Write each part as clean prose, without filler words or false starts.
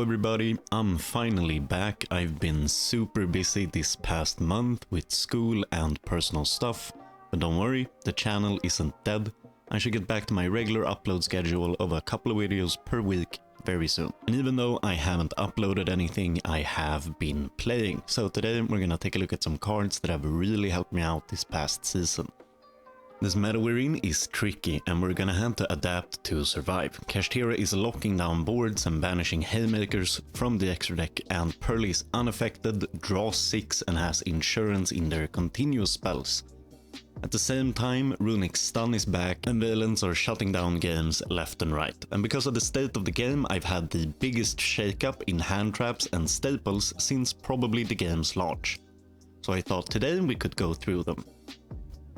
everybody, I'm finally back. I've been super busy this past month with school and personal stuff, but don't worry, the channel isn't dead. I should get back to my regular upload schedule of a couple of videos per week very soon. And even though I haven't uploaded anything, I have been playing. So today we're gonna take a look at some cards that have really helped me out this past season. This meta we're in is tricky and we're gonna have to adapt to survive. Kashtira is locking down boards and banishing haymakers from the extra deck, and purrely is unaffected, draws 6 and has insurance in their continuous spells. At the same time, Runic Stun is back and Valens are shutting down games left and right. And because of the state of the game, I've had the biggest shakeup in hand traps and staples since probably the game's launch. So I thought today we could go through them.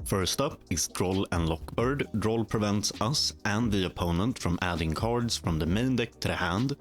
First up is Droll and Lockbird. Droll prevents us and the opponent from adding cards from the main deck to the hand.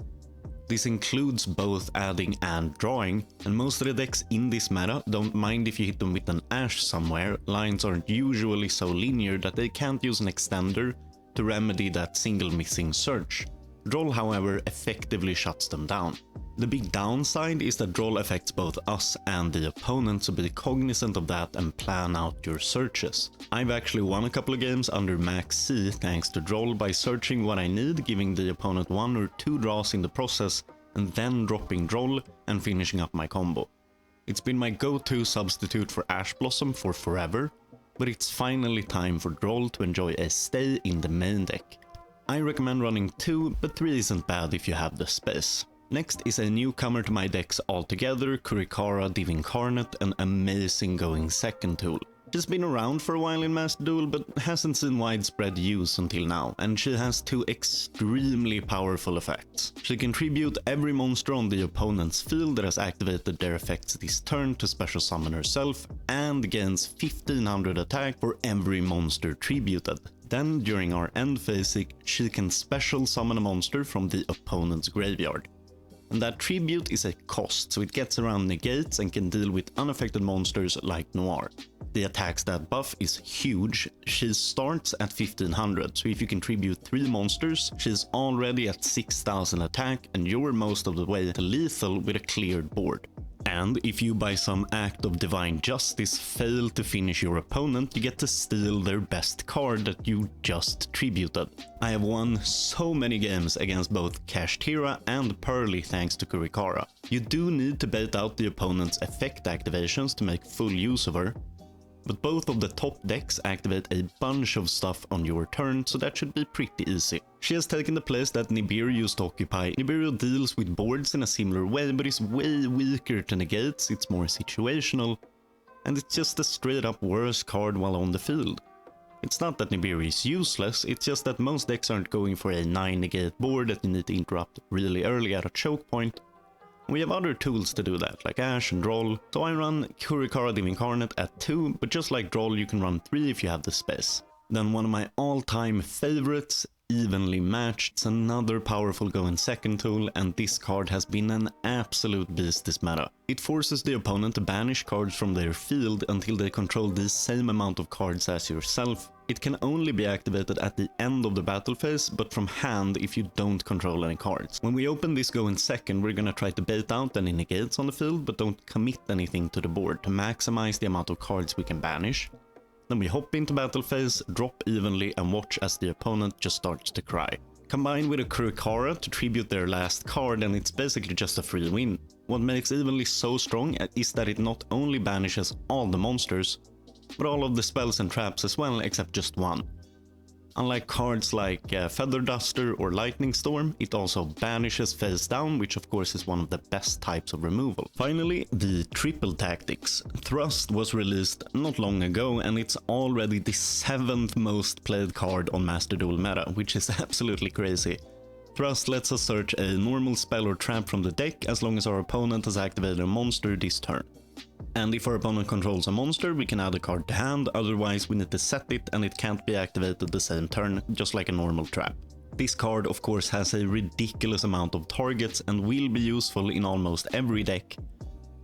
This includes both adding and drawing, and most of the decks in this meta don't mind if you hit them with an Ash somewhere. Lines aren't usually so linear that they can't use an extender to remedy that single missing search. Droll, however, effectively shuts them down. The big downside is that Droll affects both us and the opponent, so be cognizant of that and plan out your searches. I've actually won a couple of games under Max C thanks to Droll by searching what I need, giving the opponent 1 or 2 draws in the process, and then dropping Droll and finishing up my combo. It's been my go-to substitute for Ash Blossom for forever, but it's finally time for Droll to enjoy a stay in the main deck. I recommend running 2, but 3 isn't bad if you have the space. Next is a newcomer to my decks altogether, Kurikara Div Incarnate, an amazing going second tool. She's been around for a while in Master Duel, but hasn't seen widespread use until now, and she has 2 extremely powerful effects. She can tribute every monster on the opponent's field that has activated their effects this turn to special summon herself, and gains 1500 attack for every monster tributed. Then, during our end phase, she can special summon a monster from the opponent's graveyard. And that tribute is a cost, so it gets around negates and can deal with unaffected monsters like Noir. The attack stat buff is huge. She starts at 1500, so if you can tribute 3 monsters, she's already at 6000 attack and you're most of the way to lethal with a cleared board. And if you by some act of divine justice fail to finish your opponent, you get to steal their best card that you just tributed. I have won so many games against both Kashtira and Purrely thanks to Kurikara. You do need to bait out the opponent's effect activations to make full use of her, but both of the top decks activate a bunch of stuff on your turn, so that should be pretty easy. She has taken the place that Nibiru used to occupy. Nibiru deals with boards in a similar way, but is way weaker to negates, it's more situational, and it's just a straight up worse card while on the field. It's not that Nibiru is useless, it's just that most decks aren't going for a 9 negate board that you need to interrupt really early at a choke point. We have other tools to do that, like Ash and Droll, so I run Kurikara Div Incarnate at 2, but just like Droll you can run 3 if you have the space. Then one of my all-time favorites, Evenly Matched, it's another powerful going second tool, and this card has been an absolute beast this meta. It forces the opponent to banish cards from their field until they control the same amount of cards as yourself. It can only be activated at the end of the battle phase, but from hand if you don't control any cards. When we open this go in second, we're gonna try to bait out any negates on the field, but don't commit anything to the board to maximize the amount of cards we can banish. Then we hop into battle phase, drop evenly, and watch as the opponent just starts to cry. Combine with a Kurikara to tribute their last card, and it's basically just a free win. What makes Evenly so strong is that it not only banishes all the monsters, but all of the spells and traps as well, except just one. Unlike cards like Feather Duster or Lightning Storm, it also banishes face down, which of course is one of the best types of removal. Finally, the triple tactics. Thrust was released not long ago, and it's already the 7th most played card on Master Duel meta, which is absolutely crazy. Thrust lets us search a normal spell or trap from the deck as long as our opponent has activated a monster this turn. And if our opponent controls a monster, we can add a card to hand, otherwise we need to set it and it can't be activated the same turn, just like a normal trap. This card of course has a ridiculous amount of targets and will be useful in almost every deck.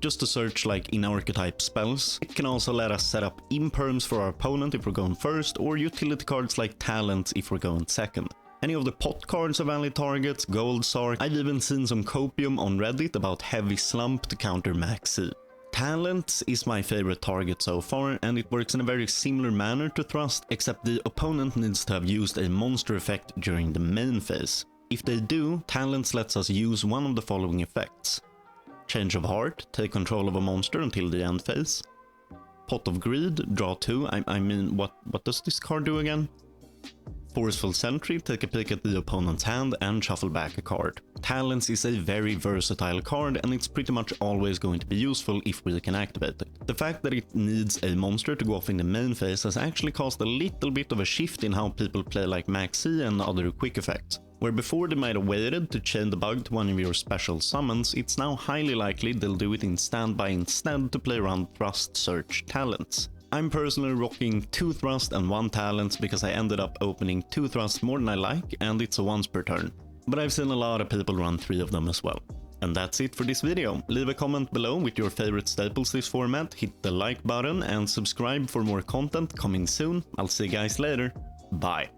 Just to search like in archetype spells. It can also let us set up imperms for our opponent if we're going first, or utility cards like talents if we're going second. Any of the pot cards are valid targets, gold sark. I've even seen some copium on Reddit about heavy slump to counter max C. Talents is my favorite target so far, and it works in a very similar manner to thrust, except the opponent needs to have used a monster effect during the main phase. If they do, Talents lets us use one of the following effects. Change of Heart, take control of a monster until the end phase. Pot of Greed, draw 2, I mean, what does this card do again? Forceful Sentry, take a peek at the opponent's hand and shuffle back a card. Talents is a very versatile card, and it's pretty much always going to be useful if we can activate it. The fact that it needs a monster to go off in the main phase has actually caused a little bit of a shift in how people play like Max C and other quick effects. Where before they might have waited to chain the bug to one of your special summons, it's now highly likely they'll do it in standby instead to play around Thrust Search Talents. I'm personally rocking 2 Thrust and 1 Talents because I ended up opening 2 Thrusts more than I like, and it's a once per turn. But I've seen a lot of people run 3 of them as well. And that's it for this video. Leave a comment below with your favorite staples this format, hit the like button and subscribe for more content coming soon. I'll see you guys later. Bye.